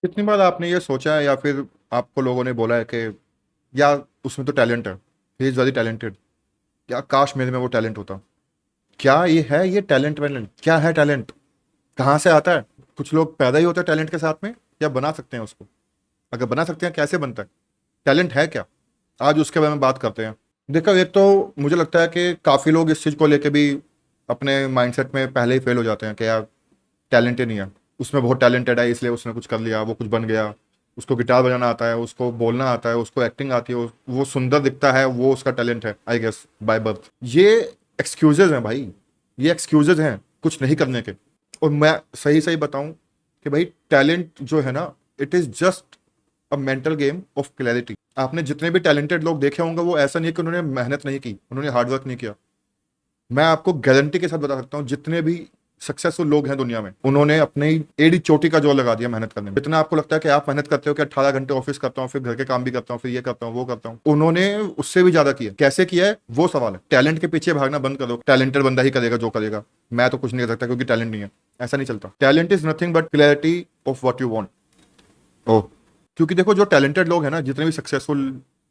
कितनी बार आपने ये सोचा है या फिर आपको लोगों ने बोला है कि यार उसमें तो टैलेंट है, ही इज़ वेरी टैलेंटेड, क्या काश मेरे में वो टैलेंट होता। क्या ये है, ये टैलेंट वैलेंट क्या है? टैलेंट कहाँ से आता है? कुछ लोग पैदा ही होते हैं टैलेंट के साथ में, या बना सकते हैं उसको? अगर बना सकते हैं, कैसे बनता है? टैलेंट है क्या? आज उसके बारे में बात करते हैं। देखो, एक तो मुझे लगता है कि काफ़ी लोग इस चीज़ को लेके भी अपने माइंडसेट में पहले ही फेल हो जाते हैं कि यार टैलेंट ही नहीं है, उसमें बहुत टैलेंटेड है इसलिए उसने कुछ कर लिया, वो कुछ बन गया, उसको गिटार बजाना आता है, उसको बोलना आता है, उसको एक्टिंग आती है, वो सुंदर दिखता है, वो उसका टैलेंट है, आई गेस बाय बर्थ। ये एक्सक्यूजेज हैं भाई, ये एक्सक्यूजेज हैं कुछ नहीं करने के। और मैं सही सही बताऊं कि भाई टैलेंट जो है ना, it is just a mental game of clarity. आपने जितने भी टैलेंटेड लोग देखे होंगे, वो ऐसा नहीं है कि उन्होंने मेहनत नहीं की, उन्होंने हार्डवर्क नहीं किया। मैं आपको गारंटी के साथ बता सकता हूँ, जितने भी सक्सेसफुल लोग हैं दुनिया में, उन्होंने अपने एड़ी चोटी का जोर लगा दिया मेहनत करने में। इतना आपको लगता है कि आप मेहनत करते हो कि 18 घंटे ऑफिस करता हूँ, फिर घर के काम भी करता हूँ, फिर ये करता हूँ, वो करता हूँ, उन्होंने उससे भी ज्यादा किया। कैसे किया है वो सवाल है। टैलेंट के पीछे भागना बंद करो, टैलेंटेड बंदा ही करेगा जो करेगा। मैं तो कुछ नहीं कर सकता क्योंकि टैलेंट नहीं है, ऐसा नहीं चलता। Talent is nothing but clarity of what you want. ओ, क्योंकि देखो, जो टैलेंटेड लोग हैं ना, जितने भी सक्सेसफुल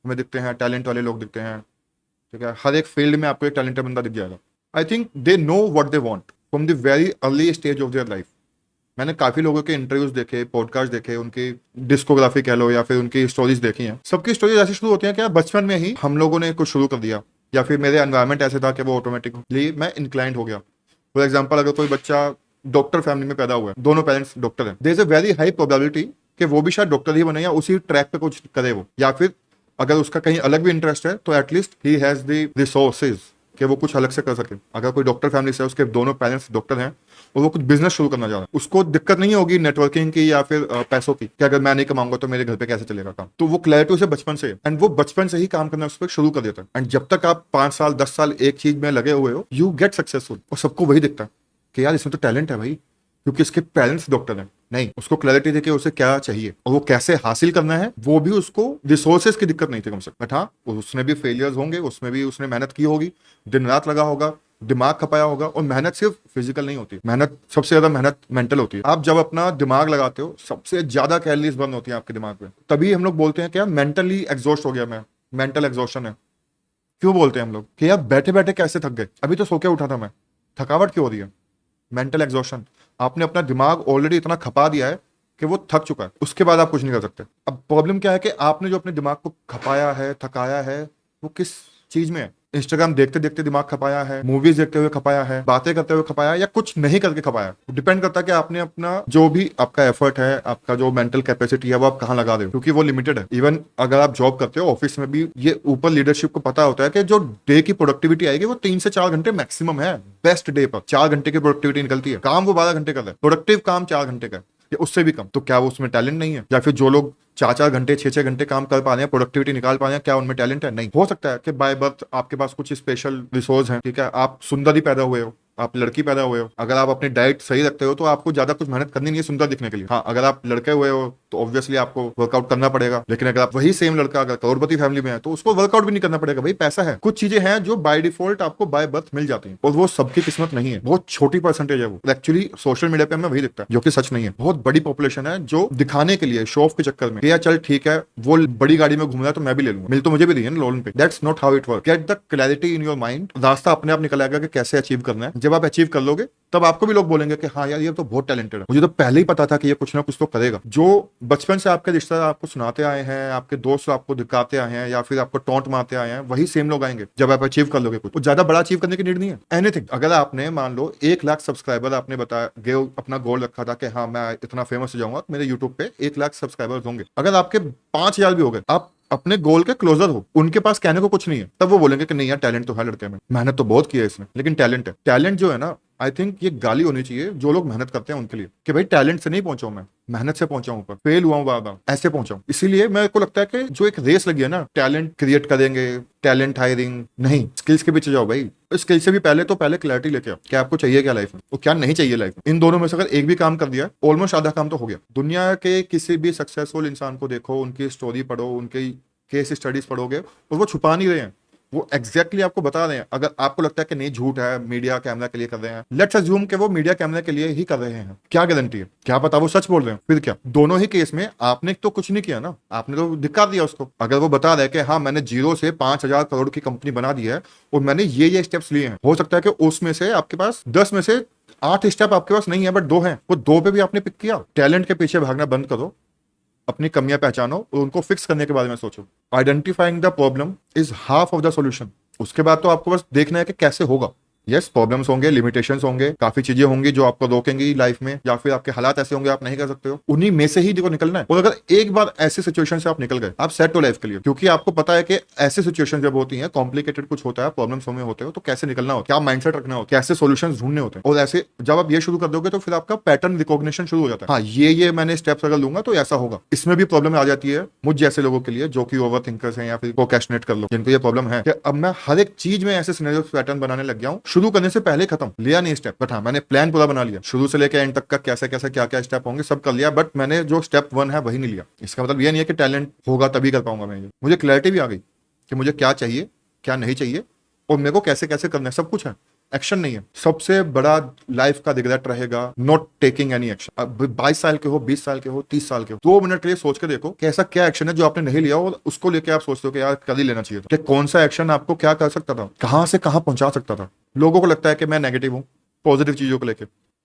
हमें दिखते हैं, टैलेंट वाले लोग दिखते हैं, ठीक है, हर एक फील्ड में आपको एक टैलेंटेड बंदा दिख जाएगा। I think they know what they want from the very early stage of their life. मैंने काफी लोगों के इंटरव्यूज देखे, पॉडकास्ट देखे, उनकी डिस्कोग्राफी कह लो या फिर उनकी स्टोरीज देखी हैं। सबकी स्टोरीज ऐसी शुरू होती हैं कि यार बचपन में ही हम लोगों ने कुछ शुरू कर दिया, या फिर मेरे एनवायरमेंट ऐसे था कि वो ऑटोमेटिकली मैं इंक्लाइंड हो गया। फॉर एग्जाम्पल, अगर कोई बच्चा डॉक्टर फैमिली में पैदा हुआ है, दोनों पेरेंट्स डॉक्टर हैं, there is a very high probability कि वो भी शायद डॉक्टर ही बने या उसी ट्रैक पे कुछ करे वो, या फिर अगर उसका कहीं अलग भी इंटरेस्ट है तो at least he has the resources कि वो कुछ अलग से कर सके। अगर कोई डॉक्टर फैमिली से है, उसके दोनों पेरेंट्स डॉक्टर हैं और वो कुछ बिजनेस शुरू करना चाह रहा है, उसको दिक्कत नहीं होगी नेटवर्किंग की या फिर पैसों की, कि अगर मैं नहीं कमाऊंगा तो मेरे घर पे कैसे चलेगा काम। तो वो क्लैरिटी उसे बचपन से, एंड वो बचपन से ही काम करना उस पर शुरू कर देता है। एंड जब तक आप 5 साल 10 साल एक चीज में लगे हुए हो, यू गेट सक्सेसफुल। और सबको वही दिखता है कि यार इसमें तो टैलेंट है भाई, क्योंकि इसके पेरेंट्स डॉक्टर हैं। नहीं, उसको क्लैरिटी थी कि उसे क्या चाहिए और वो कैसे हासिल करना है। वो भी उसको रिसोर्सेज की दिक्कत नहीं थी कम से कम, बट हाँ, उसने भी फेलियर्स होंगे, उसमें भी उसने मेहनत की होगी, दिन रात लगा होगा, दिमाग खपाया होगा। और मेहनत सिर्फ फिजिकल नहीं होती, मेहनत सबसे ज्यादा मेहनत मेंटल होती है। आप जब अपना दिमाग लगाते हो, सबसे ज्यादा कैलोरीज बर्न होती है आपके दिमाग में। तभी हम लोग बोलते हैं कि यार मेंटली एग्जॉस्ट हो गया मैं, मेंटल एग्जॉस्शन है। क्यों बोलते हैं हम लोग कि यार बैठे बैठे कैसे थक गए, अभी तो सो के उठा था मैं, थकावट क्यों हो रही है? Mental exhaustion. आपने अपना दिमाग ऑलरेडी इतना खपा दिया है कि वो थक चुका है, उसके बाद आप कुछ नहीं कर सकते। अब प्रॉब्लम क्या है कि आपने जो अपने दिमाग को खपाया है, थकाया है, वो किस चीज में है? इंस्टाग्राम देखते देखते दिमाग खपाया है, मूवीज देखते हुए खपाया है, बातें करते हुए खपाया है, या कुछ नहीं करके खपाया? डिपेंड करता है कि आपने अपना जो भी आपका एफर्ट है, आपका जो मेंटल कैपेसिटी है, वो आप कहाँ लगा रहे हो, क्योंकि वो लिमिटेड है। इवन अगर आप जॉब करते हो ऑफिस में भी, ये ऊपर लीडरशिप को पता होता है कि जो डे की प्रोडक्टिविटी आएगी वो 3 से 4 घंटे मैक्सिमम है। बेस्ट डे पर 4 घंटे की प्रोडक्टिविटी निकलती है। काम वो 12 घंटे कर रहे हैं, प्रोडक्टिव काम 4 घंटे का है या उससे भी कम। तो क्या वो उसमें टैलेंट नहीं है? या फिर जो लोग 4 4 घंटे 6 6 घंटे काम कर पा रहे हैं, प्रोडक्टिविटी निकाल पा रहे हैं, क्या उनमें टैलेंट है? नहीं। हो सकता है कि बाय बर्थ आपके पास कुछ स्पेशल रिसोर्स हैं, ठीक है, आप सुंदर ही पैदा हुए हो, आप लड़की पैदा हुए हो, अगर आप अपनी डाइट सही रखते हो तो आपको ज्यादा कुछ मेहनत करनी नहीं है सुंदर दिखने के लिए। हाँ, अगर आप लड़के हुए हो तो ऑब्वियसली आपको वर्कआउट करना पड़ेगा। लेकिन अगर आप वही सेम लड़का अगर करोड़पति फैमिली में है तो उसको वर्कआउट भी नहीं करना पड़ेगा, भाई पैसा है। कुछ चीजें हैं जो बाय डिफॉल्ट आपको बाय बर्थ मिल जाती हैं, और वो सबकी किस्मत नहीं है, बहुत छोटी परसेंटेज है वो। एक्चुअली सोशल मीडिया पे हमें वही दिखता है, जो कि सच नहीं है। बहुत बड़ी पॉपुलेशन है जो दिखाने के लिए, शो ऑफ के चक्कर में, या चल ठीक है वो बड़ी गाड़ी में घूम रहा है तो मैं भी ले लूंगा, मिल तो मुझे भी रही है ना लोन पे। That's not how it work. Get the clarity in your mind, रास्ता अपने आप निकल आएगा कि कैसे अचीव करना है। जब आप अचीव कर लोगे तब आपको भी लोग बोलेंगे कि हाँ यार, ये तो बहुत टैलेंटेड है, मुझे तो पहले ही पता था कि ये कुछ ना कुछ तो करेगा। जो बचपन से आपके रिश्तेदार आपको सुनाते आए हैं, आपके दोस्त आपको दिखाते आए हैं, या फिर आपको टॉन्ट मारते आए हैं, वही सेम लोग आएंगे जब आप अचीव कर लोगे कुछ। वो ज्यादा बड़ा अचीव करने की नीड नहीं है। एनीथिंग, अगर आपने मान लो 1 लाख सब्सक्राइबर, आपने बताया अपना गोल रखा था कि हाँ मैं इतना फेमस हो जाऊंगा, मेरे यूट्यूब पे 1 लाख सब्सक्राइबर्स होंगे, अगर आपके 5,000 भी हो गए, आप अपने गोल के क्लोजर हो, उनके पास कहने को कुछ नहीं है, तब वो बोलेंगे कि नहीं यार टैलेंट तो है लड़के में, मेहनत तो बहुत किया है इसने, लेकिन टैलेंट है। टैलेंट जो है ना, आई थिंक ये गाली होनी चाहिए जो लोग मेहनत करते हैं उनके लिए, कि भाई टैलेंट से नहीं पहुंचा हूं मैं, मेहनत से पहुंचा हूं, ऊपर फेल हुआ हूं बार बार, ऐसे पहुंचा हूं। इसीलिए मेरे को लगता है कि जो एक रेस लगी है ना, टैलेंट क्रिएट करेंगे, टैलेंट हायरिंग नहीं, स्किल्स के पीछे जाओ भाई। स्किल से भी पहले क्लैरिटी लेके आओ कि आपको चाहिए क्या लाइफ में और क्या नहीं चाहिए लाइफ में। इन दोनों में से अगर एक भी काम कर दिया, ऑलमोस्ट आधा काम तो हो गया। दुनिया के किसी भी सक्सेसफुल इंसान को देखो, उनकी स्टोरी पढ़ो, उनकी केस स्टडीज पढ़ोगे, और वो छुपा नहीं रहे हैं वो एग्जैक्टली आपको बता रहे हैं। अगर आपको लगता है कि नहीं झूठ है, मीडिया कैमरा के लिए कर रहे हैं, लेट्स अज्यूम कि वो मीडिया कैमरा के लिए ही कर रहे हैं, क्या गारंटी है, क्या पता वो सच बोल रहे हैं, फिर क्या। दोनों ही केस में आपने तो कुछ नहीं किया ना, आपने तो धिक्कार दिया उसको। अगर वो बता रहे कि हाँ मैंने 0 से 5,000 करोड़ की कंपनी बना दी है और मैंने ये स्टेप्स लिए हैं, हो सकता है कि उसमें से आपके पास 10 में से 8 स्टेप आपके पास नहीं है, बट 2 हैं, वो 2 पे भी आपने पिक किया। टैलेंट के पीछे भागना बंद करो, अपनी कमियां पहचानो और उनको फिक्स करने के बारे में सोचो। Identifying the problem is half of the solution. उसके बाद तो आपको बस देखना है कि कैसे होगा। यस, प्रॉब्लम्स होंगे, लिमिटेशंस होंगे, काफी चीजें होंगी जो आपको रोकेंगी लाइफ में, या फिर आपके हालात ऐसे होंगे आप नहीं कर सकते हो, उन्हीं में से ही देखो निकलना है। और अगर एक बार ऐसी सिचुएशन से आप निकल गए, आप सेट हो लाइफ के लिए, क्योंकि आपको पता है कि ऐसी सिचुएशन जब होती है, कॉम्प्लिकेटेड कुछ होता है, प्रॉब्लम्स में होते हो, तो कैसे निकलना होता है, क्या माइंडसेट रखना होता है, कैसे सोल्यूशन ढूंढने होते हैं। और ऐसे जब आप ये शुरू कर दोगे तो फिर आपका पैटर्न रिकॉग्निशन शुरू हो जाता है। हाँ, ये मैंने स्टेप्स अगर लूंगा तो ऐसा होगा। इसमें भी प्रॉब्लम आ जाती है मुझ जैसे लोगों के लिए जो कि ओवर थिंकर्स हैं या फिर प्रोक्रेस्टिनेट कर लो, जिनको ये प्रॉब्लम है कि अब मैं हर एक चीज में ऐसे सिनेरियो पैटर्न बनाने लग गया हूं, शुरू करने से पहले खत्म, लिया नहीं स्टेप, बट हाँ मैंने प्लान पूरा बना लिया, शुरू से लेकर एंड तक का कैसे कैसे क्या क्या स्टेप होंगे सब कर लिया, बट मैंने जो स्टेप 1 है वही नहीं लिया। इसका मतलब ये नहीं है कि टैलेंट होगा तभी कर पाऊंगा मैं। ये मुझे क्लैरिटी भी आ गई कि मुझे क्या चाहिए, क्या नहीं चाहिए, और मेरे को कैसे कैसे करना है, सब कुछ है। एक्शन नहीं है। सबसे बड़ा लाइफ का रिग्रेट रहेगा नॉट टेकिंग एनी एक्शन। अब 22 साल के हो, 20 साल के हो, 30 साल के हो, 2 मिनट के लिए सोच के देखो कि ऐसा क्या एक्शन है जो आपने नहीं लिया और उसको लेके आप सोचते हो कि यार कल ही लेना चाहिए था, कि कौन सा एक्शन आपको क्या कर सकता था, कहां से कहां पहुंचा सकता था। लोगों को लगता है कि मैं नेगेटिव हूं पॉजिटिव चीजों को लेकर,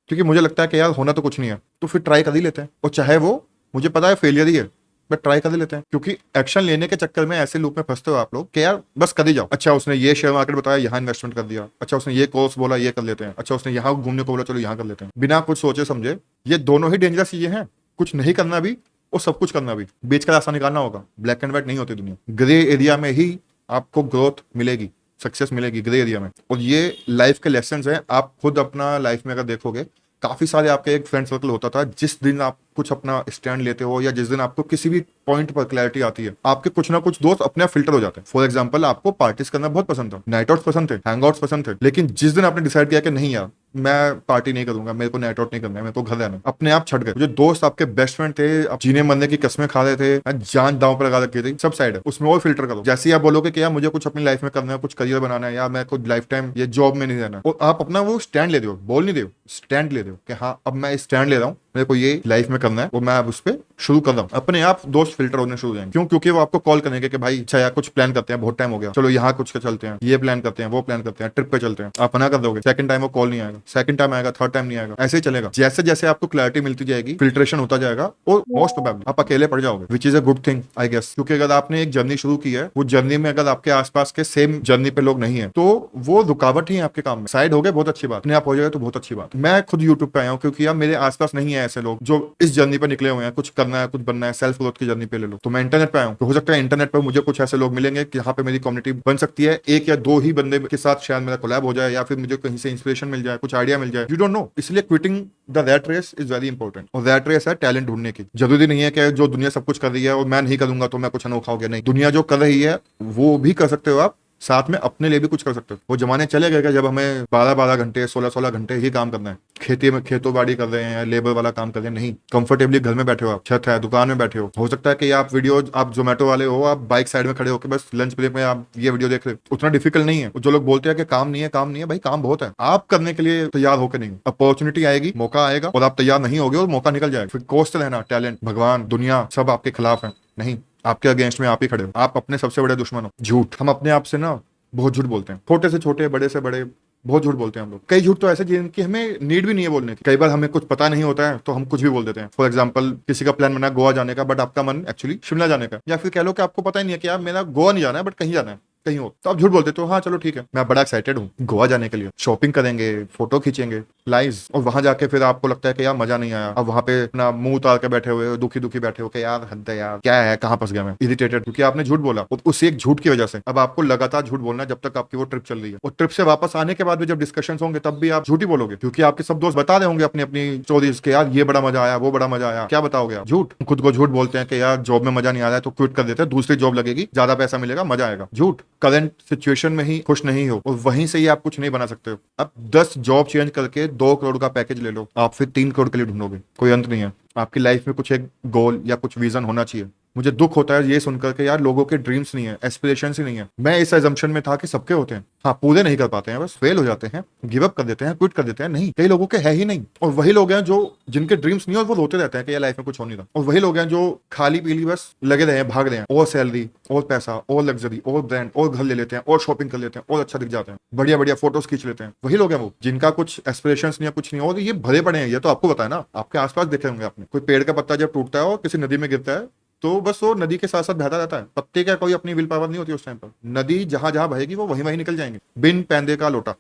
क्योंकि मुझे लगता है कि यार होना तो कुछ नहीं है, तो फिर ट्राई कर ही लेते हैं, और चाहे वो मुझे पता है फेलियर ही है, बट ट्राई कर ही लेते हैं। क्योंकि एक्शन लेने के चक्कर में ऐसे लूप में फंसते हो आप लोग कि यार बस कर ही जाओ। अच्छा उसने ये शेयर मार्केट बताया, यहाँ इन्वेस्टमेंट कर दिया। अच्छा उसने ये कोर्स बोला, ये कर लेते हैं। अच्छा उसने यहाँ घूमने को बोला, चलो यहाँ कर लेते हैं, बिना कुछ सोचे समझे। ये दोनों ही डेंजरस चीजें हैं, कुछ नहीं करना भी और सब कुछ करना भी। बीच का रास्ता निकालना होगा। ब्लैक एंड व्हाइट नहीं होती दुनिया, ग्रे एरिया में ही आपको ग्रोथ मिलेगी, सक्सेस मिलेगी, ग्रे एरिया में। और ये लाइफ के लेसन हैं। आप खुद अपना लाइफ में अगर देखोगे, काफी सारे आपके एक फ्रेंड सर्कल होता था, जिस दिन आप कुछ अपना स्टैंड लेते हो या जिस दिन आपको किसी भी पॉइंट पर क्लैरिटी आती है, आपके कुछ ना कुछ दोस्त अपने आप फिल्टर हो जाते हैं। फॉर एग्जांपल, आपको पार्टीज करना बहुत पसंद था, नाइट आउट्स पसंद थे, हैंगआउट्स पसंद थे, लेकिन जिस दिन आपने डिसाइड किया कि नहीं यार मैं पार्टी नहीं करूंगा, मेरे को नाइट आउट नहीं करना है, मेरे को घर रहना, अपने आप छट गए। जो दोस्त आपके बेस्ट फ्रेंड थे, आप जीने मरने की कस्में खा रहे थे, जान दांव पर लगा रखी थी, सब साइड है, उसमें और फिल्टर करो। जैसे ही आप बोलोगे कि यार मुझे कुछ अपनी लाइफ में करना है, कुछ करियर बनाना है, या मैं कुछ लाइफ टाइम ये जॉब में नहीं रहना, और आप अपना वो स्टैंड ले दो, बोल नहीं दो, स्टैंड ले दो कि हाँ अब मैं स्टैंड ले रहा हूँ, मेरे को ये लाइफ में करना है, और मैं अब उस पर शुरू कर रहा हूँ। अपने आप दोस्त फिल्टर होने शुरू हो जाएंगे। क्यों? क्योंकि वो आपको कॉल करेंगे कि भाई अच्छा यार कुछ प्लान करते हैं, बहुत टाइम हो गया, चलो यहाँ कुछ चलते हैं, ये प्लान करते हैं, वो प्लान करते हैं, ट्रिप पे चलते हैं। आप मना कर दोगे, सेकंड टाइम वो कॉल नहीं आएगा, सेकंड टाइम आएगा, थर्ड टाइम नहीं आएगा, ऐसे ही चलेगा। जैसे जैसे आपको क्लैरिटी मिलती जाएगी, फिल्ट्रेशन होता जाएगा, और मोस्ट प्रोबेबली आप अकेले पड़ जाओगे, which is a good thing I guess. क्योंकि अगर आपने एक जर्नी शुरू की है, वो जर्नी में अगर आपके आसपास के सेम जर्नी पे लोग नहीं है, तो वो रुकावट ही है आपके काम में। साइड हो गए बहुत अच्छी बात, अपने आप हो जाएगा तो बहुत अच्छी बात। मैं खुद यूट्यूब पे आया हूँ क्योंकि यार मेरे आसपास नहीं है ऐसे लोग जो इस जर्नी पे निकले हुए हैं, कुछ करना है, कुछ बनना है, सेल्फ ग्रोथ की जर्नी पे ले लो। तो मैं इंटरनेट पे आया हूँ, तो हो सकता है इंटरनेट पर मुझे कुछ ऐसे लोग मिलेंगे कि यहाँ पे मेरी कम्युनिटी बन सकती है। 1 या 2 ही बंदे के साथ शायद मेरा कोलैब हो जाए, या फिर मुझे कहीं से इंस्पिरेशन मिल जाए, कुछ आइडिया मिल जाए, यू डोंट नो। इसलिए quitting the rat race is very important. और रैट रेस है टैलेंट ढूंढने की। जरूरी नहीं है कि जो दुनिया सब कुछ कर रही है और मैं नहीं करूंगा तो मैं कुछ अनोखा हो गया, नहीं। दुनिया जो कर रही है वो भी कर सकते हो आप, साथ में अपने लिए भी कुछ कर सकते हो। वो जमाने चले गए जब हमें 12-12 घंटे 16-16 घंटे ही काम करना है, खेती में खेतों बाड़ी कर रहे हैं, लेबर वाला काम कर रहे हैं, नहीं। कंफर्टेबली घर में बैठे हो, आप छत है, दुकान में बैठे हो सकता है कि आप वीडियो, आप जोमेटो वाले हो, आप बाइक साइड में खड़े होकर बस लंच ब्रेक में आप ये वीडियो देख रहे हो, उतना डिफिकल्ट नहीं है। जो लोग बोलते हैं कि काम नहीं है, काम नहीं है, भाई काम बहुत है। आप करने के लिए तैयार होकर नहीं, अपॉर्चुनिटी आएगी, मौका आएगा, और आप तैयार नहीं होगे और मौका निकल जाएगा। फिर कोसते रहना, टैलेंट, भगवान, दुनिया सब आपके खिलाफ है, नहीं, आपके अगेंस्ट में आप ही खड़े हो। आप अपने सबसे बड़े दुश्मन हो। झूठ। हम अपने आप से ना बहुत झूठ बोलते हैं, छोटे से छोटे, बड़े से बड़े, बहुत झूठ बोलते हैं हम लोग। कई झूठ तो ऐसे जिनकी हमें नीड भी नहीं है बोलने की। कई बार हमें कुछ पता नहीं होता है तो हम कुछ भी बोल देते हैं। फॉर एग्जांपल, किसी का प्लान बना गोवा जाने का, बट आपका मन एक्चुअली शिमला जाने का, या फिर कह लो कि आपको पता ही नहीं है कि यार मेरा गोवा नहीं जाना है, बट कहीं जाना है, कहीं हो, तो आप झूठ बोलते हो, हाँ चलो ठीक है, मैं बड़ा एक्साइटेड हूँ गोवा जाने के लिए, शॉपिंग करेंगे, फोटो खींचेंगे, लाइज। और वहां जाके फिर आपको लगता है कि यार मजा नहीं आया। अब वहां पे अपना मुंह उतार के बैठे हुए, दुखी दुखी बैठे हो कि यार हद है यार, क्या है, कहाँ फंस गया मैं, इरिटेटेड, क्योंकि आपने झूठ बोला। और उस एक झूठ की वजह से अब आपको लगातार झूठ बोलना है जब तक आपकी वो ट्रिप चल रही है। और ट्रिप से वापस आने के बाद भी जब डिस्कशन होंगे तब भी आप झूठ ही बोलोगे, क्योंकि आपके सब दोस्त बता रहे होंगे अपनी अपनी स्टोरीज के, यार ये बड़ा मजा आया, वो बड़ा मजा आया, क्या बताओगे आप? झूठ। खुद को झूठ बोलते हैं कि यार जॉब में मजा नहीं आ रहा है तो क्विट कर देते हैं, दूसरी जॉब लगेगी, ज्यादा पैसा मिलेगा, मजा आएगा। झूठ। करंट सिचुएशन में ही खुश नहीं हो और वहीं से ही आप कुछ नहीं बना सकते हो। अब 10 जॉब चेंज करके 2 करोड़ का पैकेज ले लो, आप फिर 3 करोड़ के लिए ढूंढोगे, कोई अंत नहीं है। आपकी लाइफ में कुछ एक गोल या कुछ विजन होना चाहिए, मुझे दुख होता है ये सुनकर के यार लोगों के ड्रीम्स नहीं है, एस्पिरेशंस ही नहीं है। मैं इस एजम्पशन में था कि सबके होते हैं, हाँ पूरे नहीं कर पाते हैं, बस फेल हो जाते हैं, गिव अप कर देते हैं, क्विट कर देते हैं। नहीं, कई लोगों के है ही नहीं। और वही लोग हैं जो जिनके ड्रीम्स नहीं है और वो रोते रहते हैं कि यार लाइफ में कुछ हो नहीं रहा। और वही लोग हैं जो खाली पीली बस लगे रहे हैं, भाग रहे हैं, और सैलरी और पैसा और लग्जरी और ब्रांड और घर ले लेते हैं और शॉपिंग कर लेते हैं और अच्छा दिख जाते हैं, बढ़िया बढ़िया फोटोज खींच लेते हैं। वही लोग हैं वो जिनका कुछ एस्पिरेशंस नहीं है, कुछ नहीं है। और ये भरे पड़े हैं, ये तो आपको पता है ना, आपके आसपास देखे होंगे आपने। कोई पेड़ का पत्ता जब टूटता है और किसी नदी में गिरता है तो बस वो नदी के साथ साथ बहता रहता है। पत्ते का कोई अपनी विल पावर नहीं होती उस टाइम पर। नदी जहां जहां बहेगी वो वहीं वहीं निकल जाएंगे, बिन पैंदे का लोटा।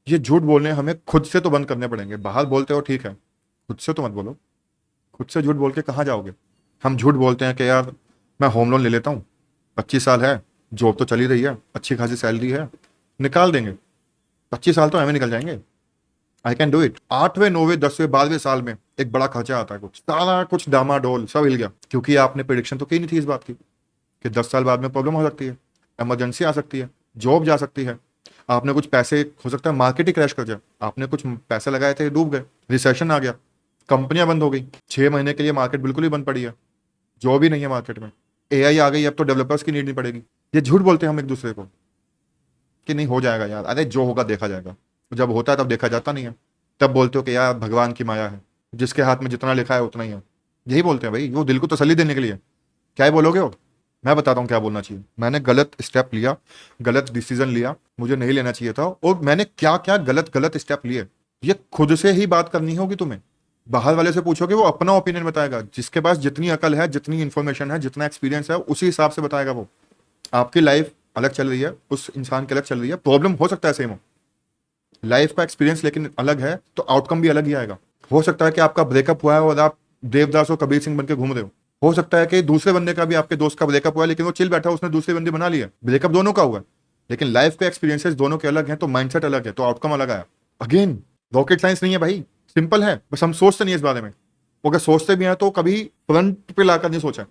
ये झूठ बोलने हमें खुद से तो बंद करने पड़ेंगे। बाहर बोलते हो ठीक है, खुद से तो मत बोलो। खुद से झूठ बोल के कहाँ जाओगे। हम झूठ बोलते हैं कि यार मैं होम लोन ले लेता हूँ, 25 साल है, जॉब तो चली रही है, अच्छी खासी सैलरी है, निकाल देंगे। 25 साल तो हमें निकल जाएंगे, आई कैन डू इट। 8वें 9वें 10वें 12वें साल में एक बड़ा खर्चा आता है, कुछ सारा कुछ डामाडोल सब हिल गया, क्योंकि आपने प्रिडिक्शन तो की नहीं थी इस बात की कि 10 साल बाद में प्रॉब्लम हो सकती है, इमरजेंसी आ सकती है, जॉब जा सकती है, आपने कुछ पैसे, हो सकता है मार्केट ही क्रैश कर जाए, आपने कुछ पैसे लगाए थे डूब गए, रिसेशन आ गया, कंपनियां बंद हो गई, 6 महीने के लिए मार्केट बिल्कुल ही बंद पड़ी है, जॉब ही नहीं है मार्केट में, एआई आ गई, अब तो डेवलपर्स की नीड नहीं पड़ेगी। ये झूठ बोलते हैं हम एक दूसरे को कि नहीं हो जाएगा यार, अरे जो होगा देखा जाएगा। जब होता है तब देखा जाता नहीं है, तब बोलते हो कि यार भगवान की माया है, जिसके हाथ में जितना लिखा है उतना ही है। यही बोलते हैं भाई, वो दिल को तसल्ली देने के लिए। क्या ही बोलोगे हो, मैं बताता हूँ क्या बोलना चाहिए। मैंने गलत स्टेप लिया, गलत डिसीजन लिया, मुझे नहीं लेना चाहिए था, और मैंने क्या क्या गलत गलत स्टेप लिए। ये खुद से ही बात करनी होगी तुम्हें। बाहर वाले से पूछोगे वो अपना ओपिनियन बताएगा, जिसके पास जितनी अकल है, जितनी इंफॉर्मेशन है, जितना एक्सपीरियंस है, उसी हिसाब से बताएगा वो। आपकी लाइफ अलग चल रही है, उस इंसान की अलग चल रही है, प्रॉब्लम हो सकता है सेम हो, लाइफ का एक्सपीरियंस लेकिन अलग है तो आउटकम भी अलग ही आएगा। हो सकता है कि आपका ब्रेकअप हुआ है और आप देवदास और कबीर सिंह बन के घूम रहे हो सकता है कि दूसरे बंदे का भी, आपके दोस्त का ब्रेकअप हुआ है लेकिन वो चिल बैठा, उसने दूसरी बंदी बना लिया, ब्रेकअप दोनों का हुआ है, लेकिन लाइफ के एक्सपीरियंसेस दोनों के अलग हैं, तो माइंडसेट अलग है, तो आउटकम अलग आया। अगेन रॉकेट साइंस नहीं है भाई, सिंपल है, बस हम सोचते नहीं इस बारे में। अगर सोचते भी हैं तो कभी फ्रंट पे लाकर नहीं सोचा,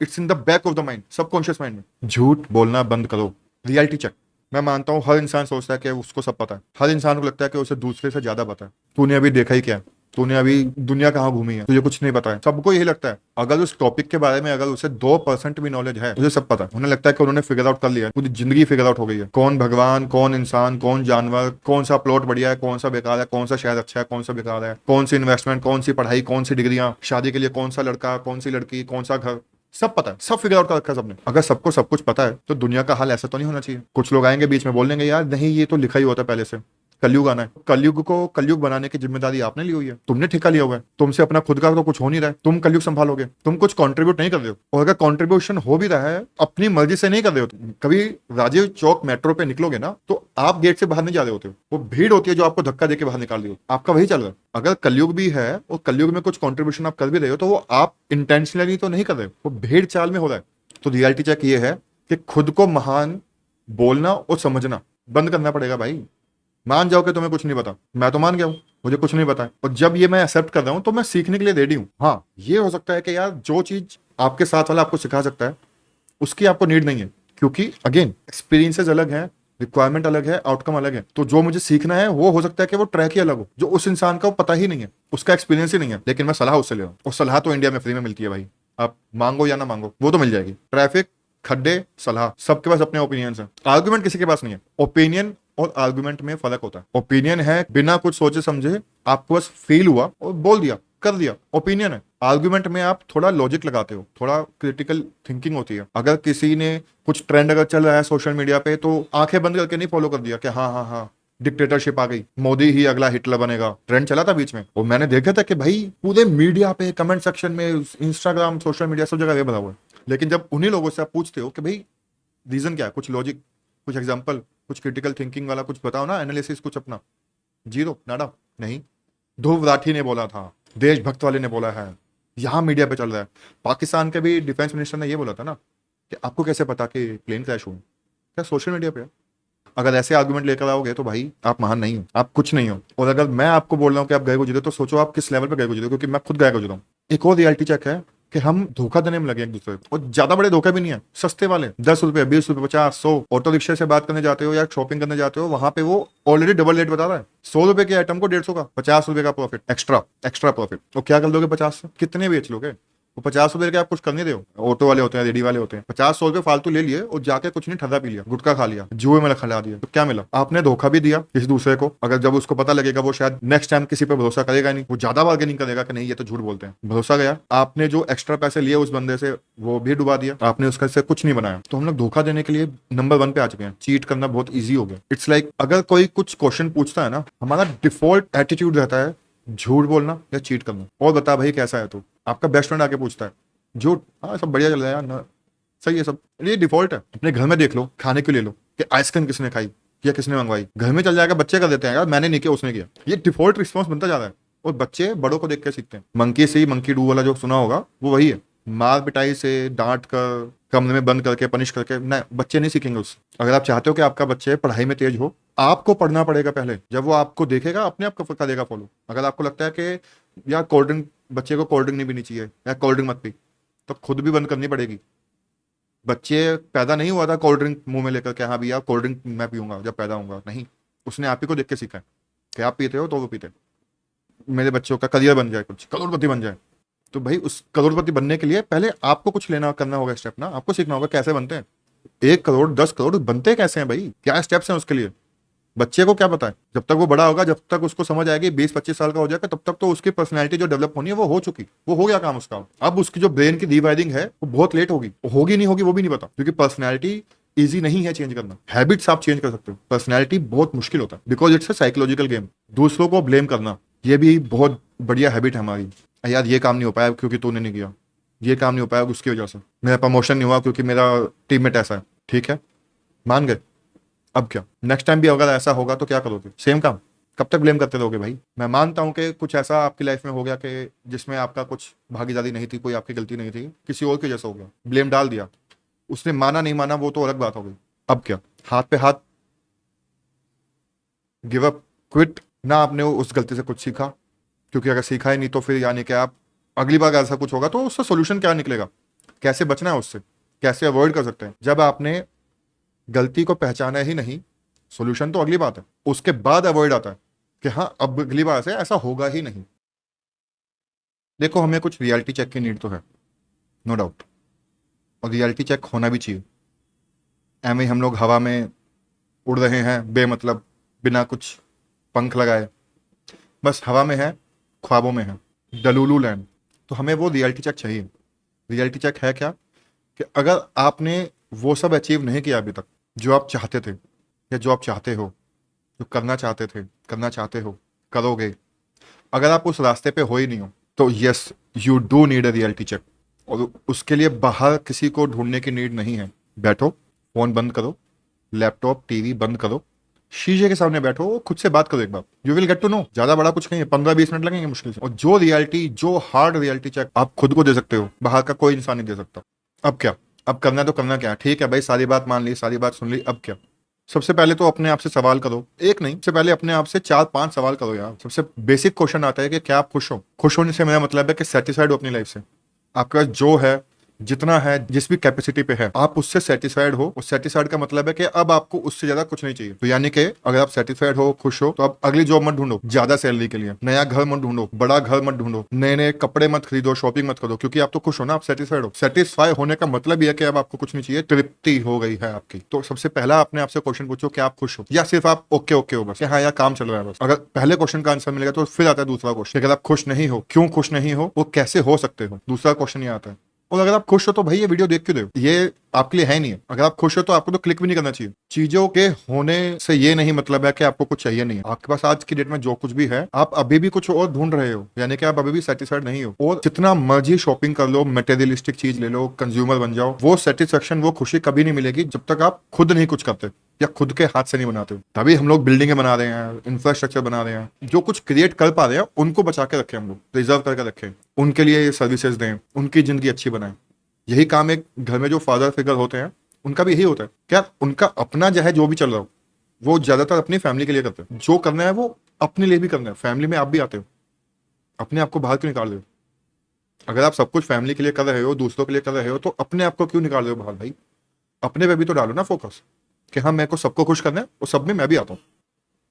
it's in the back of the mind, subconscious mind में। झूठ बोलना बंद करो, रियलिटी चेक। मैं मानता हूँ हर इंसान सोचता है कि उसको सब पता है, हर इंसान को लगता है कि उसे दूसरे से ज्यादा पता है। तूने अभी देखा ही क्या, तूने अभी दुनिया कहाँ घूमी है, तुझे कुछ नहीं पता है। सबको यही लगता है, अगर उस टॉपिक के बारे में अगर उसे 2% भी नॉलेज है, उसे सब पता है। उन्हें लगता है कि उन्होंने फिगर आउट कर लिया है, पूरी जिंदगी फिगर आउट हो गई है, कौन भगवान, कौन इंसान, कौन जानवर, कौन सा प्लॉट बढ़िया है, कौन सा बेकार है, कौन सा शहर अच्छा है, कौन सा बेकार है, कौन सी इन्वेस्टमेंट, कौन सी पढ़ाई, कौन सी डिग्रियां, शादी के लिए कौन सा लड़का, कौन सी लड़की, कौन सा घर, सब पता है, सब फिगर आउट कर रखा है सबने। अगर सबको सब कुछ पता है तो दुनिया का हाल ऐसा तो नहीं होना चाहिए। कुछ लोग आएंगे बीच में बोल देंगे यार नहीं ये तो लिखा ही होता है पहले से, कलयुग आना है, कलयुग को कलयुग बनाने की जिम्मेदारी आपने ली हुई है, तुमने ठेका लिया हुआ है, तुमसे अपना खुद का तो कुछ हो नहीं रहा है, तुम कलयुग संभालोगे, तुम कुछ कंट्रीब्यूट नहीं कर रहे हो। और अगर कंट्रीब्यूशन हो भी रहा है अपनी मर्जी से नहीं कर रहे हो, कभी राजीव चौक मेट्रो पे निकलोगे ना तो आप गेट से बाहर नहीं जा रहे होते हो, वो भीड़ होती है जो आपको धक्का देके बाहर निकाल रही हो, आपका वही चल रहा है। अगर कलयुग भी है और कलयुग में कुछ कॉन्ट्रीब्यूशन आप कर भी रहे हो तो वो आप इंटेंशनली तो नहीं कर रहे हो, वो भीड़ चाल में हो रहा है। तो रियलिटी चेक ये है कि खुद को महान बोलना और समझना बंद करना पड़ेगा भाई। मान जाओ कि तुम्हें कुछ नहीं पता, मैं तो मान गया हूं मुझे कुछ नहीं पता है, और जब ये मैं एक्सेप्ट कर रहा हूं तो मैं सीखने के लिए रेडी हूं। हाँ ये हो सकता है कि यार जो चीज आपके साथ वाला आपको सिखा सकता है उसकी आपको नीड नहीं है, क्योंकि अगेन एक्सपीरियंसेस अलग है, रिक्वायरमेंट अलग है, आउटकम अलग है। तो जो मुझे सीखना है वो हो सकता है कि वो ट्रैक ही अलग हो, जो उस इंसान का वो पता ही नहीं है, उसका एक्सपीरियंस ही नहीं है, लेकिन मैं सलाह उससे ले रहा हूँ। और सलाह तो इंडिया में फ्री में मिलती है भाई, आप मांगो या ना मांगो वो तो मिल जाएगी। ट्रैफिक, खड्डे, सलाह, सबके पास अपने ओपिनियंस हैं, आर्गुमेंट किसी के पास नहीं है। ओपिनियन और आर्गुमेंट में फर्क होता है। ओपिनियन है बिना कुछ सोचे समझे आपको बस फील हुआ और बोल दिया, कर दिया, ओपिनियन है। आर्गुमेंट में आप थोड़ा लॉजिक लगाते हो, थोड़ा क्रिटिकल थिंकिंग होती है। अगर किसी ने कुछ ट्रेंड अगर चल रहा है सोशल मीडिया पे तो आंखें बंद करके नहीं फॉलो कर दिया कि हाँ हाँ हाँ डिक्टेटरशिप आ गई, मोदी ही अगला हिटलर बनेगा, ट्रेंड चला था बीच में, और मैंने देखा था कि भाई पूरे मीडिया पे, कमेंट सेक्शन में, इंस्टाग्राम, सोशल मीडिया सब जगह ये बता हुआ है। लेकिन जब उन्हीं लोगों से आप पूछते हो कि भाई रीजन क्या है, कुछ लॉजिक, कुछ एग्जाम्पल, कुछ क्रिटिकल थिंकिंग वाला कुछ बताओ ना, एनालिसिस कुछ अपना, जीरो, नाडा, नहीं। ध्रुव राठी ने बोला था, देशभक्त वाले ने बोला है, यहाँ मीडिया पे चल रहा है। पाकिस्तान के भी डिफेंस मिनिस्टर ने ये बोला था ना कि आपको कैसे पता कि प्लेन क्रैश हुआ, क्या सोशल मीडिया पे है। अगर ऐसे आर्गुमेंट लेकर आओगे तो भाई आप महान नहीं हो, आप कुछ नहीं हो। और अगर मैं आपको बोल रहा हूँ कि आप गए गुजरे तो सोचो आप किस लेवल पे गए गुजरे, क्योंकि मैं खुद गया गुजरा हूँ। एक और रियलिटी चेक है कि हम धोखा देने में लगे एक दूसरे को, और ज्यादा बड़े धोखे भी नहीं है, सस्ते वाले, 10 रुपए, 20 रुपए, 50, 100। ऑटो रिक्शा से बात करने जाते हो या शॉपिंग करने जाते हो, वहां पे वो ऑलरेडी डबल रेट बता रहा है, 100 रुपए के आइटम को 150 का, 50 रुपए का प्रॉफिट, एक्स्ट्रा एक्स्ट्रा प्रॉफिट। और क्या कर लोगे 50 से, कितने बेच लोगे। वो 50 रुपए लेके आप कुछ कर नहीं रहे हो। ऑटो वाले होते हैं, रेडी वाले होते हैं, 50-100 रुपए फालतू ले लिए और जाके कुछ नहीं, ठंडा पी लिया, गुटखा खा लिया, जुए में खिला दिया, तो क्या मिला? आपने धोखा भी दिया किसी दूसरे को। अगर जब उसको पता लगेगा वो शायद नेक्स्ट टाइम किसी पे भरोसा करेगा नहीं, वो ज्यादा बार्गेनिंग करेगा कि नहीं ये तो झूठ बोलते हैं, भरोसा गया। आपने जो एक्स्ट्रा पैसे लिए उस बंदे से वो भी डुबा दिया, आपने उसका से कुछ नहीं बनाया। तो हम लोग धोखा देने के लिए नंबर 1 पे आ चुके हैं। चीट करना बहुत ईजी हो गया। इट्स लाइक अगर कोई कुछ क्वेश्चन पूछता है ना, हमारा डिफॉल्ट एटीट्यूड रहता है झूठ बोलना या चीट करना। और बता भाई कैसा है तू? आपका बेस्ट फ्रेंड आके पूछता है, झूठ, हाँ सब बढ़िया चल रहा है यार ना, सही है सब, ये डिफॉल्ट है। अपने घर में देख लो, खाने के ले लो कि आइसक्रीम किसने खाई या किसने मंगवाई, घर में चल जाएगा, बच्चे कर देते हैं यार मैंने नहीं किया उसने किया। ये डिफॉल्ट रिस्पॉन्स बनता जा रहा है और बच्चे बड़ों को देख के सीखते हैं। मंकी से मंकी डू वाला जो सुना होगा वो वही है। मार पिटाई से, डांट कर, कमरे में बंद करके, पनिश करके नहीं, बच्चे नहीं सीखेंगे उससे। अगर आप चाहते हो कि आपका बच्चे पढ़ाई में तेज हो, आपको पढ़ना पड़ेगा पहले। जब वो आपको देखेगा अपने आप करेगा फॉलो। अगर आपको लगता है कि यार कोल्ड ड्रिंक, बच्चे को कोल्ड ड्रिंक नहीं पीनी चाहिए या कोल्ड ड्रिंक मत पी, तो खुद भी बंद करनी पड़ेगी। बच्चे पैदा नहीं हुआ था कोल्ड ड्रिंक मुंह में लेकर के हाँ भैया कोल्ड ड्रिंक मैं पीऊंगा जब पैदा होऊंगा, नहीं, उसने आप ही को देख के सीखा है कि आप पीते हो तो वो पीते। मेरे बच्चों का करियर बन जाए, कुछ करोड़पति बन जाए, तो भाई उस करोड़पति बनने के लिए पहले आपको कुछ लेना करना होगा स्टेप ना, आपको सीखना होगा कैसे बनते हैं। 1 करोड़ 10 करोड़ बनते कैसे हैं भाई, क्या स्टेप्स हैं उसके लिए। बच्चे को क्या पता है? जब तक वो बड़ा होगा, जब तक उसको समझ आएगी, 20-25 साल का हो जाएगा, तब तक तो उसकी पर्सनैलिटी जो डेवलप होनी है वो हो चुकी, वो हो गया काम उसका। अब उसकी जो ब्रेन की रीवायरिंग है वो बहुत लेट होगी, होगी नहीं होगी वो भी नहीं पता, क्योंकि पर्सनैलिटी इजी नहीं है चेंज करना। हैबिट्स आप चेंज कर सकते हो, पर्सनैलिटी बहुत मुश्किल होता है, because it's a psychological game. दूसरों को ब्लेम करना ये भी बहुत बढ़िया हैबिट है हमारी। यार ये काम नहीं हो पाया क्योंकि तूने नहीं किया, ये काम नहीं हो पाया उसकी वजह से, मेरा प्रमोशन नहीं हुआ क्योंकि मेरा टीममेट ऐसा है, ठीक है मान गए, अब क्या? नेक्स्ट टाइम भी अगर ऐसा होगा तो क्या करोगे? सेम काम। कब तक ब्लेम करते रहोगे भाई? मैं मानता हूं कि कुछ ऐसा आपकी लाइफ में हो गया कि जिसमें आपका कुछ भागीदारी नहीं थी, कोई आपकी गलती नहीं थी, किसी और की जैसा हो गया, ब्लेम डाल दिया, उसने माना नहीं माना वो तो अलग बात हो गई। अब क्या? हाथ पे हाथ, गिव अप, क्विट ना। आपने उस गलती से कुछ सीखा, क्योंकि अगर सीखा ही नहीं तो फिर यानी कि आप अगली बार ऐसा कुछ होगा तो उसका सोल्यूशन क्या निकलेगा, कैसे बचना है उससे, कैसे अवॉइड कर सकते हैं। जब आपने गलती को पहचाना ही नहीं, सॉल्यूशन तो अगली बात है, उसके बाद अवॉइड आता है कि हाँ अब अगली बार से ऐसा होगा ही नहीं। देखो हमें कुछ रियलिटी चेक की नीड तो है, नो डाउट, और रियलिटी चेक होना भी चाहिए। एम हम लोग हवा में उड़ रहे हैं बेमतलब, बिना कुछ पंख लगाए, बस हवा में है, ख्वाबों में है, डलूलू लैंड। तो हमें वो रियलिटी चेक चाहिए। रियलिटी चेक है क्या कि अगर आपने वो सब अचीव नहीं किया अभी तक जो आप चाहते थे, या जो आप चाहते हो, जो करना चाहते थे, करना चाहते हो, करोगे, अगर आप उस रास्ते पे हो ही नहीं हो, तो yes you do need a reality check. और उसके लिए बाहर किसी को ढूंढने की नीड नहीं है। बैठो, फोन बंद करो, लैपटॉप टीवी बंद करो, शीशे के सामने बैठो, खुद से बात करो एक बार, you will get to know. ज्यादा बड़ा कुछ नहीं है, 15-20 मिनट लगेंगे मुश्किल से। और जो रियलिटी, जो हार्ड रियलिटी चेक आप खुद को दे सकते हो, बाहर का कोई इंसान नहीं दे सकता। अब क्या? अब करना तो करना क्या? ठीक है भाई, सारी बात मान ली, सारी बात सुन ली, अब क्या? सबसे पहले तो अपने आप से सवाल करो, एक नहीं, सबसे पहले अपने आप से 4-5 सवाल करो यार। सबसे बेसिक क्वेश्चन आता है कि क्या आप खुश हो? खुश होने से मेरा मतलब है कि सेटिस्फाइड हो अपनी लाइफ से, आपके पास जो है, जितना है, जिस भी कैपेसिटी पे है, आप उससे सेटिस्फाइड हो। उस सेटिस्फाइड का मतलब है कि अब आपको उससे ज्यादा कुछ नहीं चाहिए। तो यानी कि अगर आप सेटिस्फाइड हो, खुश हो, तो अब अगली जॉब मत ढूंढो ज्यादा सैलरी के लिए, नया घर मत ढूंढो, बड़ा घर मत ढूंढो, नए नए कपड़े मत खरीदो, शॉपिंग मत करो, क्योंकि आप तो खुश हो ना, आप सेटिस्फाइड हो। सेटिस्फाई होने का मतलब यह है कि अब आपको कुछ नहीं चाहिए, तृप्ति हो गई है आपकी। तो सबसे पहला अपने आपसे क्वेश्चन पूछो कि आप खुश हो, या सिर्फ आप ओके ओके हो बस, हाँ यार काम चल रहा है बस। अगर पहले क्वेश्चन का आंसर मिलेगा तो फिर आता है दूसरा क्वेश्चन, अगर आप खुश नहीं हो, क्यों खुश नहीं हो, वो कैसे हो सकते हो, दूसरा क्वेश्चन ये आता है। और अगर आप खुश हो तो भाई ये वीडियो देख क्यों रहे हो, ये आपके लिए है नहीं है। अगर आप खुश हो तो आपको तो क्लिक भी नहीं करना चाहिए। चीजों के होने से ये नहीं मतलब है कि आपको कुछ चाहिए नहीं है। आपके पास आज की डेट में जो कुछ भी है, आप अभी भी कुछ और ढूंढ रहे हो, यानी कि आप अभी भी सेटिस्फाइड नहीं हो। और जितना मर्जी शॉपिंग कर लो, मटेरियलिस्टिक चीज ले लो, कंज्यूमर बन जाओ, वो सेटिस्फेक्शन, वो खुशी कभी नहीं मिलेगी जब तक आप खुद नहीं कुछ करते या खुद के हाथ से नहीं बनाते हो। तभी हम लोग बिल्डिंगें बना रहे हैं, इंफ्रास्ट्रक्चर बना रहे हैं, जो कुछ क्रिएट कर पा रहे हैं उनको बचा के रखें, हम लोग रिजर्व करके रखें, उनके लिए सर्विसेज दें, उनकी जिंदगी अच्छी बनाएं। यही काम एक घर में जो फादर फिगर होते हैं उनका भी यही होता है। क्या उनका अपना जो है, जो भी चल रहा हो, वो ज्यादातर अपनी फैमिली के लिए करते हैं। जो करना है वो अपने लिए भी करना है। फैमिली में आप भी आते हो, अपने आप को बाहर क्यों निकाल रहे हो? अगर आप सब कुछ फैमिली के लिए कर रहे हो, दूसरों के लिए कर रहे हो, तो अपने आप को क्यों निकाल रहे हो बाहर भाई? अपने पे भी तो डालो ना फोकस कि हाँ मेरे को सबको खुश करना है और सब में मैं भी आता हूँ।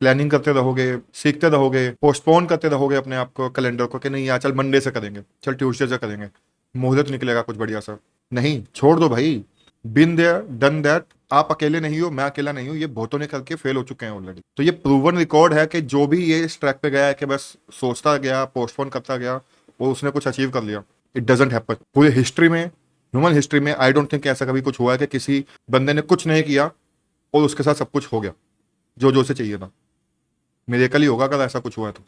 प्लानिंग करते रहोगे, सीखते रहोगे, पोस्टपोन करते रहोगे अपने आप को, कैलेंडर को, कि नहीं यार चल मंडे से करेंगे, चल ट्यूसडे से करेंगे, मुहूर्त निकलेगा कुछ बढ़िया सा। नहीं, छोड़ दो भाई। Been there done that. आप अकेले नहीं हो, मैं अकेला नहीं हूं, ये बहुतों ने करके फेल हो चुके हैं ऑलरेडी। तो ये प्रूवन रिकॉर्ड है कि जो भी ये इस ट्रैक पे गया है कि बस सोचता गया, पोस्टपोन करता गया और उसने कुछ अचीव कर लिया, इट डजंट हैपन। पूरी हिस्ट्री में, ह्यूमन हिस्ट्री में, आई डोंट थिंक ऐसा कभी कुछ हुआ है कि किसी बंदे ने कुछ नहीं किया और उसके साथ सब कुछ हो गया जो जो उसे चाहिए था। मिरेकल ही होगा अगर ऐसा कुछ हुआ है तो।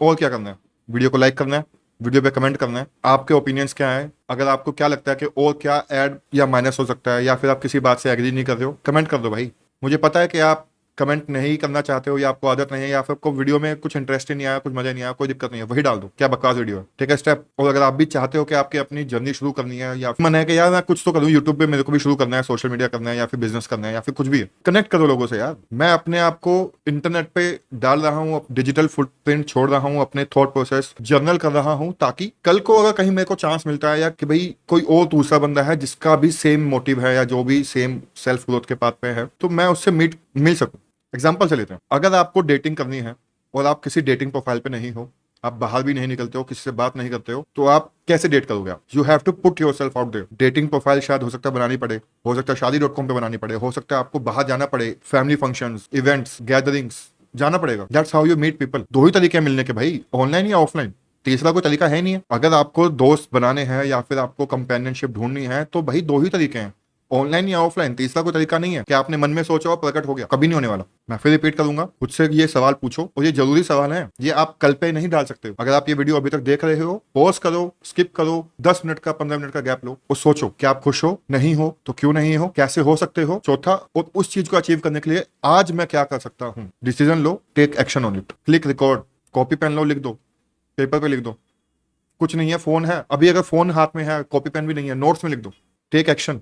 और क्या करना है, वीडियो को लाइक करना है, वीडियो पे कमेंट करना है, आपके ओपिनियंस क्या है, अगर आपको क्या लगता है कि और क्या ऐड या माइनस हो सकता है, या फिर आप किसी बात से एग्री नहीं कर रहे हो, कमेंट कर दो भाई। मुझे पता है कि आप कमेंट नहीं करना चाहते हो, या आपको आदत नहीं है, या फिर आपको वीडियो में कुछ इंटरेस्ट ही नहीं आया, कुछ मजा नहीं आया, कोई दिक्कत नहीं है, वही डाल दो, क्या बकवास वीडियो है, टेक अ स्टेप। और अगर आप भी चाहते हो कि आपकी अपनी जर्नी शुरू करनी है, या मन है कि यार मैं कुछ तो करूँ यूट्यूब पे, मेरे को भी शुरू करना है, सोशल मीडिया करना है, या फिर बिजनेस करना है, या फिर कुछ भी है, कनेक्ट करो लोगों से यार। मैं अपने आप को इंटरनेट पे डाल रहा हूँ, डिजिटल फुटप्रिंट छोड़ रहा हूँ, अपने थॉट प्रोसेस जर्नल कर रहा हूँ, ताकि कल को अगर कहीं मेरे को चांस मिलता है, या कि भाई कोई और दूसरा बंदा है जिसका भी सेम मोटिव है, या जो भी सेम सेल्फ ग्रोथ के पाथ पे है, तो मैं उससे मिल सकूं। एग्जाम्पल से लेते हैं, अगर आपको डेटिंग करनी है और आप किसी डेटिंग प्रोफाइल पे नहीं हो, आप बाहर भी नहीं निकलते हो, किसी से बात नहीं करते हो, तो आप कैसे डेट करोगे? आप you have to put yourself out there. Dating profile शायद हो सकता है बनानी पड़े, हो सकता है शादी.com पे बनानी पड़े, हो सकता है आपको बाहर जाना पड़े, फैमिली फंक्शंस, इवेंट्स, गैदरिंग्स जाना पड़ेगा। That's how you meet people. दो ही तरीके हैं मिलने के भाई, ऑनलाइन या ऑफलाइन, तीसरा कोई तरीका है नहीं है। अगर आपको दोस्त बनाने हैं या फिर आपको कंपेनियनशिप ढूंढनी है, तो भाई दो ही तरीके हैं, ऑनलाइन या ऑफलाइन, तीसरा कोई तरीका नहीं है कि आपने मन में सोचा और प्रकट हो गया, कभी नहीं होने वाला। मैं फिर रिपीट करूंगा, खुद से ये सवाल पूछो, और ये जरूरी सवाल है, ये आप कल पे नहीं डाल सकते हो। अगर आप ये वीडियो अभी तक देख रहे हो, पॉज करो, स्किप करो, 10 मिनट का, 15 मिनट का गैप लो और सोचो कि आप खुश हो, नहीं हो तो क्यों नहीं हो, कैसे हो सकते हो, चौथा, और उस चीज को अचीव करने के लिए आज मैं क्या कर सकता हूँ। डिसीजन लो, take action on it, click record, copy pen लो, लिख दो, पेपर पे लिख दो, कुछ नहीं है, फोन है अभी, अगर फोन हाथ में है, कॉपी पेन भी नहीं है, नोट्स में लिख दो, टेक एक्शन।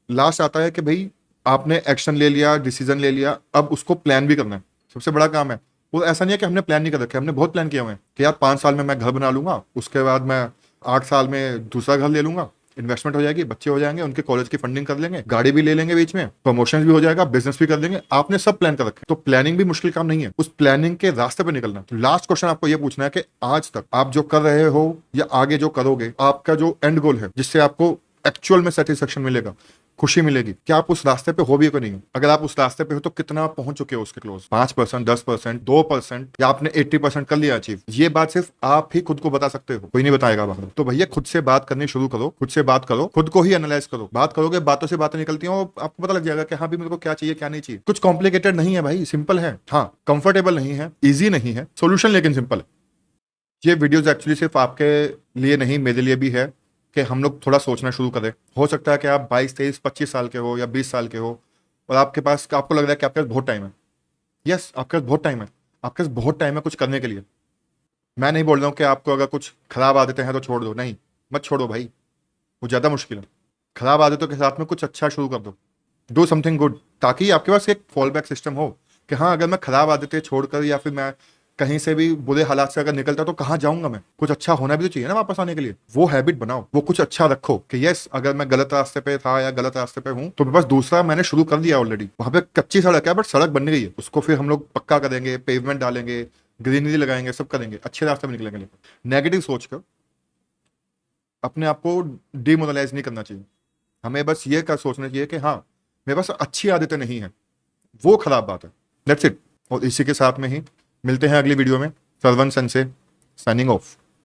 लास्ट आता है कि भाई आपने एक्शन ले लिया, डिसीजन ले लिया, अब उसको प्लान भी करना है, सबसे बड़ा काम है। वो ऐसा नहीं है कि हमने प्लान नहीं कर रखे, हमने बहुत प्लान किया हुए हैं कि यार 5 साल में मैं घर बना लूंगा, उसके बाद मैं 8 साल में दूसरा घर ले लूंगा, इन्वेस्टमेंट हो जाएगी, बच्चे हो जाएंगे, उनके कॉलेज की फंडिंग कर लेंगे, गाड़ी भी ले लेंगे, बीच में प्रमोशन भी हो जाएगा, बिजनेस भी कर लेंगे। आपने सब प्लान कर रखे, तो प्लानिंग भी मुश्किल काम नहीं है, उस प्लानिंग के रास्ते पे निकलना। तो लास्ट क्वेश्चन आपको ये पूछना है कि आज तक आप जो कर रहे हो या आगे जो करोगे, आपका जो एंड गोल है, जिससे आपको एक्चुअल में सेटिस्फेक्शन मिलेगा, खुशी मिलेगी, क्या आप उस रास्ते पे हो भी कि नहीं हो? अगर आप उस रास्ते पे हो तो कितना पहुंच चुके हो उसके क्लोज? 5%, 10%, 2%, या आपने 80% कर लिया अचीव? ये बात सिर्फ आप ही खुद को बता सकते हो, कोई नहीं बताएगा बाहर। तो भैया खुद से बात करनी शुरू करो, खुद से बात करो, खुद को ही एनालाइज करो। बात करोगे, बातों से बातें निकलती हैं और आपको पता लग जाएगा कि हाँ भी मेरे को क्या चाहिए, क्या नहीं चाहिए। कुछ कॉम्प्लिकेटेड नहीं है भाई, सिंपल है। हाँ, कंफर्टेबल नहीं है, ईजी नहीं है सोल्यूशन, लेकिन सिंपल है। ये वीडियोस एक्चुअली सिर्फ आपके लिए नहीं, मेरे लिए भी है कि हम लोग थोड़ा सोचना शुरू करें। हो सकता है कि आप 22, 23, 25 साल के हो या 20 साल के हो और आपको लग रहा है कि आपके पास बहुत टाइम है। यस, आपके पास बहुत टाइम है, आपके पास बहुत टाइम है कुछ करने के लिए। मैं नहीं बोल रहा हूँ कि आपको अगर कुछ खराब आदतें हैं तो छोड़ दो, नहीं, मत छोड़ो भाई, वो ज़्यादा मुश्किल है। खराब आदतों के साथ में कुछ अच्छा शुरू कर दो, डू समथिंग गुड, ताकि आपके पास एक फॉल बैक सिस्टम हो कि हाँ, अगर मैं खराब आदतें छोड़कर या फिर मैं कहीं से भी बुरे हालात से अगर निकलता तो कहाँ जाऊंगा मैं? कुछ अच्छा होना भी तो चाहिए ना वापस आने के लिए। वो हैबिट बनाओ, वो कुछ अच्छा रखो कि यस, अगर मैं गलत रास्ते पे था या गलत रास्ते पे हूँ तो मेरे पास दूसरा मैंने शुरू कर दिया ऑलरेडी। वहां पे कच्ची सड़क है बट सड़क बन गई है, उसको फिर हम लोग पक्का करेंगे, पेवमेंट डालेंगे, ग्रीनरी लगाएंगे, सब करेंगे, अच्छे रास्ते में निकलेंगे। नेगेटिव सोच कर अपने आप को डिमोरलाइज नहीं करना चाहिए। हमें बस ये कर सोचना चाहिए कि हाँ, मेरे पास अच्छी आदतें नहीं है, वो खराब बात है। That's it. और इसी के साथ में ही मिलते हैं अगली वीडियो में। सरवन सन से साइनिंग ऑफ।